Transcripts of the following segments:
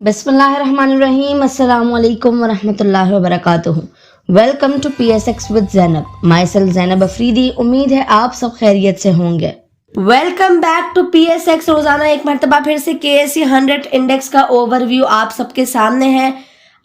बिस्मिल्लाहिर्रहमानिर्रहीम अस्सलामु अलैकुम वरहमतुल्लाहि वबरकातुहू। Welcome to PSX with Zainab. Myself Zainab Afridi. उम्मीद है आप सब खैरियत से होंगे। Welcome back to PSX। रोजाना एक मरतबा फिर से KSE 100 इंडेक्स का ओवरव्यू आप सबके सामने है।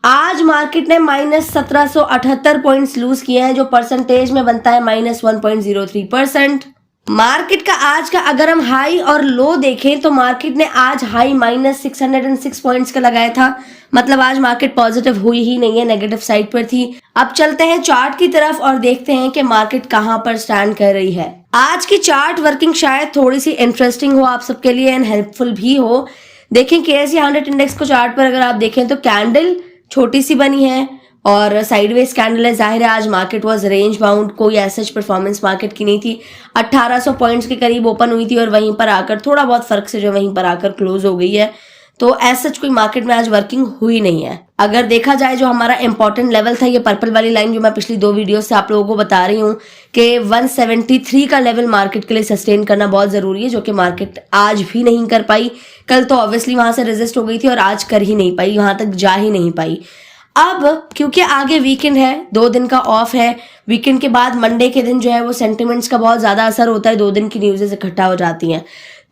आज मार्केट ने -1778 पॉइंट्स लूज किए हैं, जो परसेंटेज में बनता है -1.03%। मार्केट का आज का अगर हम हाई और लो देखें तो मार्केट ने आज हाई -606 पॉइंट्स का लगाया था, मतलब आज मार्केट पॉजिटिव हुई ही नहीं है, नेगेटिव साइड पर थी। अब चलते हैं चार्ट की तरफ और देखते हैं कि मार्केट कहां पर स्टैंड कर रही है। आज की चार्ट वर्किंग शायद थोड़ी सी इंटरेस्टिंग हो आप सबके लिए एंड हेल्पफुल भी हो। देखें KSE 100 इंडेक्स को चार्ट पर अगर आप देखें तो कैंडल छोटी सी बनी है और साइडवेज कैंडल है। जाहिर है आज मार्केट वाज रेंज बाउंड, कोई ऐसा परफॉर्मेंस मार्केट की नहीं थी। 1800 पॉइंट्स के करीब ओपन हुई थी और वहीं पर आकर थोड़ा बहुत फर्क से जो वहीं पर आकर क्लोज हो गई है। तो ऐसा कोई मार्केट में आज वर्किंग हुई नहीं है। अगर देखा जाए जो हमारा इंपॉर्टेंट लेवल था, ये पर्पल वाली लाइन जो मैं पिछली 2 वीडियो से आप लोगों को बता रही हूँ कि 173 का लेवल मार्केट के लिए सस्टेन करना बहुत जरूरी है, जो कि मार्केट आज भी नहीं कर पाई। कल तो ऑब्वियसली वहां से रेजिस्ट हो गई थी और आज कर ही नहीं पाई, वहां तक जा ही नहीं पाई। अब क्योंकि आगे वीकेंड है, 2 दिन का ऑफ है, वीकेंड के बाद मंडे के दिन जो है वो सेंटिमेंट्स का बहुत ज्यादा असर होता है, 2 दिन की न्यूज़ेस इकट्ठा हो जाती हैं।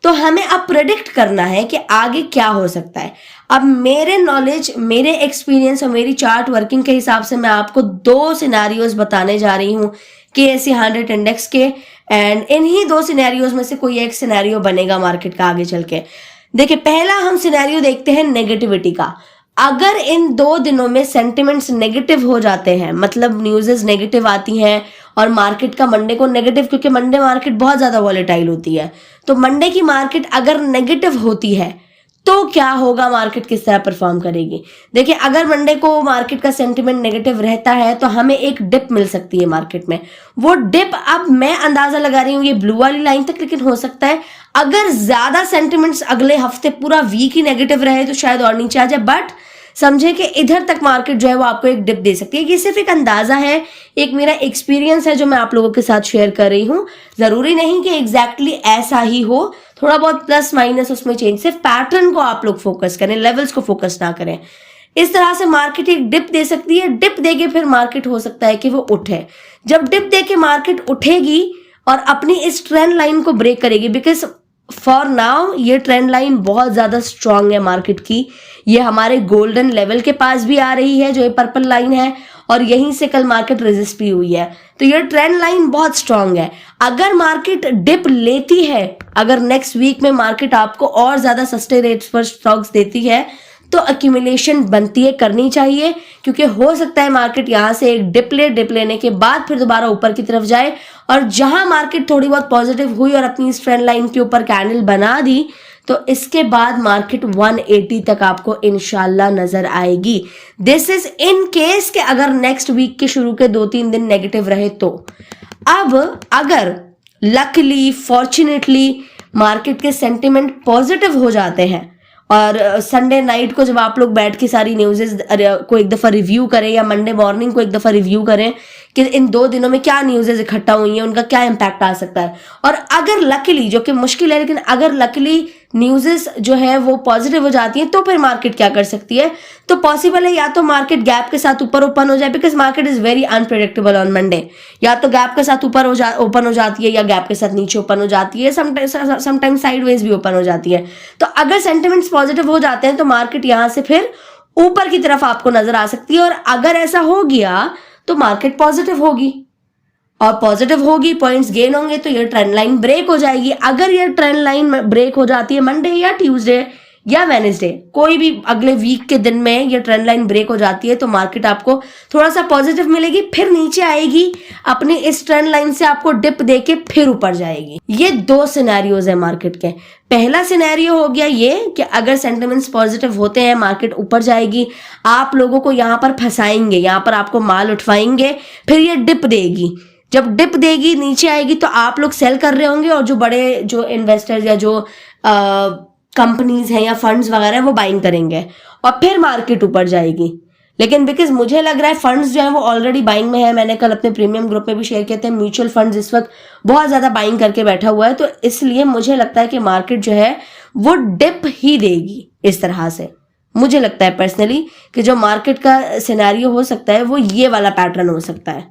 तो हमें अब प्रेडिक्ट करना है कि आगे क्या हो सकता है। अब मेरे नॉलेज, मेरे एक्सपीरियंस और मेरी चार्ट वर्किंग के हिसाब से मैं आपको 2 सिनेरियोज बताने जा रही हूँ KSE 100 इंडेक्स के, एंड इन्हीं 2 सिनेरियोज में से कोई एक सिनेरियो बनेगा मार्केट का आगे चल के। देखिए, पहला हम सिनेरियो देखते हैं नेगेटिविटी का। अगर इन 2 दिनों में सेंटिमेंट्स नेगेटिव हो जाते हैं, मतलब न्यूज़ेस नेगेटिव आती हैं और मार्केट का मंडे को नेगेटिव, क्योंकि मंडे मार्केट बहुत ज्यादा वॉलेटाइल होती है, तो मंडे की मार्केट अगर नेगेटिव होती है तो क्या होगा, मार्केट किस तरह परफॉर्म करेगी। देखिए, अगर मंडे को मार्केट का सेंटिमेंट नेगेटिव रहता है तो हमें एक डिप मिल सकती है मार्केट में। वो डिप अब मैं अंदाजा लगा रही हूँ ये ब्लू वाली लाइन तक, लेकिन हो सकता है अगर ज्यादा सेंटिमेंट्स अगले हफ्ते पूरा वीक ही नेगेटिव रहे तो शायद और नीचे आ जाए, बट समझे कि इधर तक मार्केट जो है वो आपको एक डिप दे सकती है। ये सिर्फ एक अंदाजा है, एक मेरा एक्सपीरियंस है जो मैं आप लोगों के साथ शेयर कर रही हूँ। जरूरी नहीं कि एग्जैक्टली ऐसा ही हो, थोड़ा बहुत प्लस माइनस उसमें चेंज। सिर्फ पैटर्न को आप लोग फोकस करें, लेवल्स को फोकस ना करें। इस तरह से मार्केट एक डिप दे सकती है। डिप देके फिर मार्केट हो सकता है कि वो उठे। जब डिप देके मार्केट उठेगी और अपनी इस ट्रेंड लाइन को ब्रेक करेगी, बिकॉज फॉर नाउ ये ट्रेंड लाइन बहुत ज्यादा स्ट्रांग है मार्केट की। ये हमारे गोल्डन लेवल के पास भी आ रही है, जो ये पर्पल लाइन है, और यहीं से कल मार्केट रेजिस्ट भी हुई है। तो ये ट्रेंड लाइन बहुत स्ट्रांग है। अगर मार्केट डिप लेती है, अगर नेक्स्ट वीक में मार्केट आपको और ज्यादा सस्ते रेट्स पर स्टॉक्स देती है, तो एक्यूमुलेशन बनती है, करनी चाहिए, क्योंकि हो सकता है मार्केट यहां से एक डिप लेने के बाद फिर दोबारा ऊपर की तरफ जाए, और जहां मार्केट थोड़ी बहुत पॉजिटिव हुई और अपनी इस ट्रेंड लाइन के ऊपर कैंडल बना दी, तो इसके बाद मार्केट 180 तक आपको इंशाल्लाह नजर आएगी। दिस इज इन केस के अगर नेक्स्ट वीक के शुरू के 2-3 दिन नेगेटिव रहे तो। अब अगर लकीली, फॉर्चुनेटली मार्केट के सेंटिमेंट पॉजिटिव हो जाते हैं और संडे नाइट को जब आप लोग बैठ के सारी न्यूज़ेस को एक दफा रिव्यू करें, या मंडे मॉर्निंग को एक दफा रिव्यू करें कि इन 2 दिनों में क्या न्यूज़ेस इकट्ठा हुई हैं, उनका क्या इम्पैक्ट आ सकता है, और अगर लकीली, जो कि मुश्किल है लेकिन अगर लकीली न्यूज़ेस जो है वो पॉजिटिव हो जाती हैं, तो फिर मार्केट क्या कर सकती है। तो पॉसिबल है या तो मार्केट गैप के साथ ऊपर ओपन हो जाए, because market is very unpredictable on Monday. या तो गैप के साथ ऊपर ओपन हो जाती है, या गैप के साथ नीचे ओपन हो जाती है, समटाइम्स साइडवेज भी ओपन हो जाती है। तो अगर सेंटिमेंट्स पॉजिटिव हो जाते हैं तो मार्केट यहां से फिर ऊपर की तरफ आपको नजर आ सकती है, और अगर ऐसा हो गया तो मार्केट पॉजिटिव होगी, और पॉजिटिव होगी, पॉइंट्स गेन होंगे, तो ये ट्रेंड लाइन ब्रेक हो जाएगी। अगर ये ट्रेंड लाइन ब्रेक हो जाती है मंडे या ट्यूसडे या वेडनेसडे, कोई भी अगले वीक के दिन में ये ट्रेंड लाइन ब्रेक हो जाती है, तो मार्केट आपको थोड़ा सा पॉजिटिव मिलेगी, फिर नीचे आएगी, अपने इस ट्रेंड लाइन से आपको डिप देके फिर ऊपर जाएगी। ये 2 सिनेरियोज है मार्केट के। पहला सिनेरियो हो गया ये कि अगर सेंटिमेंट्स पॉजिटिव होते हैं, मार्केट ऊपर जाएगी, आप लोगों को यहां पर फंसाएंगे, यहां पर आपको माल उठवाएंगे, फिर ये डिप देगी। जब डिप देगी, नीचे आएगी, तो आप लोग सेल कर रहे होंगे, और जो बड़े जो इन्वेस्टर्स या जो कंपनीज हैं या फंड्स वगैरह वो बाइंग करेंगे, और फिर मार्केट ऊपर जाएगी। लेकिन बिकॉज मुझे लग रहा है फंड्स जो है वो ऑलरेडी बाइंग में है, मैंने कल अपने प्रीमियम ग्रुप में भी शेयर किए थे, म्यूचुअल फंड्स इस वक्त बहुत ज्यादा बाइंग करके बैठा हुआ है, तो इसलिए मुझे लगता है कि मार्केट जो है वो डिप ही देगी इस तरह से। मुझे लगता है पर्सनली कि जो मार्केट का सिनेरियो हो सकता है वो ये वाला पैटर्न हो सकता है।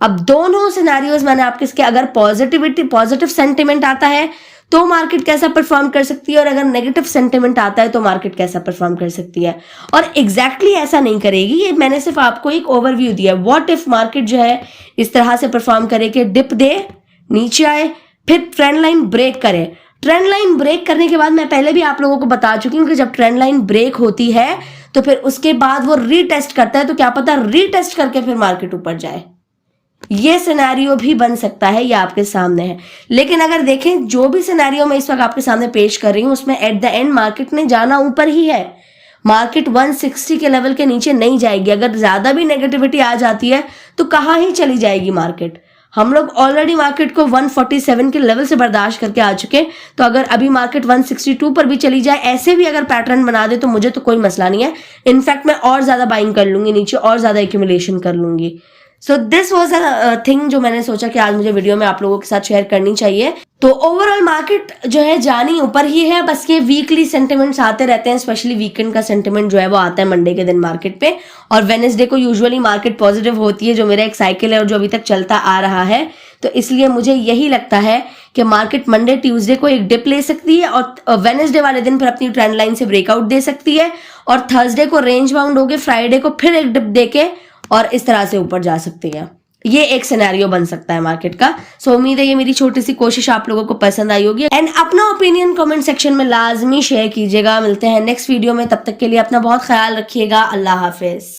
अब दोनों सिनेरियोज मैंने आपके इसके, अगर पॉजिटिव सेंटिमेंट आता है तो मार्केट कैसा परफॉर्म कर सकती है, और अगर नेगेटिव सेंटिमेंट आता है तो मार्केट कैसा परफॉर्म कर सकती है। और एग्जैक्टली ऐसा नहीं करेगी, ये मैंने सिर्फ आपको एक ओवरव्यू दिया। व्हाट इफ मार्केट जो है इस तरह से परफॉर्म करे कि डिप दे, नीचे आए, फिर ट्रेंड लाइन ब्रेक करे। ट्रेंड लाइन ब्रेक करने के बाद मैं पहले भी आप लोगों को बता चुकी हूं कि जब ट्रेंड लाइन ब्रेक होती है तो फिर उसके बाद वो रीटेस्ट करता है, तो क्या पता रीटेस्ट करके फिर मार्केट ऊपर जाए। ये सिनेरियो भी बन सकता है, ये आपके सामने है। लेकिन अगर देखें जो भी सिनेरियो मैं इस वक्त आपके सामने पेश कर रही हूं उसमें एट द एंड मार्केट ने जाना ऊपर ही है। मार्केट 160 के लेवल के नीचे नहीं जाएगी। अगर ज्यादा भी नेगेटिविटी आ जाती है तो कहां ही चली जाएगी मार्केट। हम लोग ऑलरेडी मार्केट को 147 के लेवल से बर्दाश्त करके आ चुके, तो अगर अभी मार्केट 162 पर भी चली जाए, ऐसे भी अगर पैटर्न बना दे तो मुझे तो कोई मसला नहीं है। इनफैक्ट मैं और ज्यादा बाइंग कर लूंगी नीचे, और ज्यादा एक्यूमुलेशन कर लूंगी। So this was a thing जो मैंने सोचा कि आज मुझे वीडियो में आप लोगों के साथ शेयर करनी चाहिए। तो ओवरऑल मार्केट जो है जानी ऊपर ही है, बस ये वीकली सेंटिमेंट्स आते रहते हैं, स्पेशली वीकेंड का सेंटिमेंट जो है वो आता है मंडे के दिन मार्केट पे, और वेडनेसडे को यूजुअली मार्केट पॉजिटिव होती है, जो मेरा एक साइकिल है और जो अभी तक चलता आ रहा है। तो इसलिए मुझे यही लगता है कि मार्केट मंडे ट्यूसडे को एक डिप ले सकती है और वेडनेसडे वाले दिन फिर अपनी ट्रेंड लाइन से ब्रेकआउट दे सकती है, और थर्सडे को रेंज बाउंड होके फ्राइडे को फिर एक डिप देके और इस तरह से ऊपर जा सकती है। ये एक सिनेरियो बन सकता है मार्केट का। सो उम्मीद है ये मेरी छोटी सी कोशिश आप लोगों को पसंद आई होगी, एंड अपना ओपिनियन कमेंट सेक्शन में लाजमी शेयर कीजिएगा। मिलते हैं नेक्स्ट वीडियो में, तब तक के लिए अपना बहुत ख्याल रखिएगा। अल्लाह हाफिज।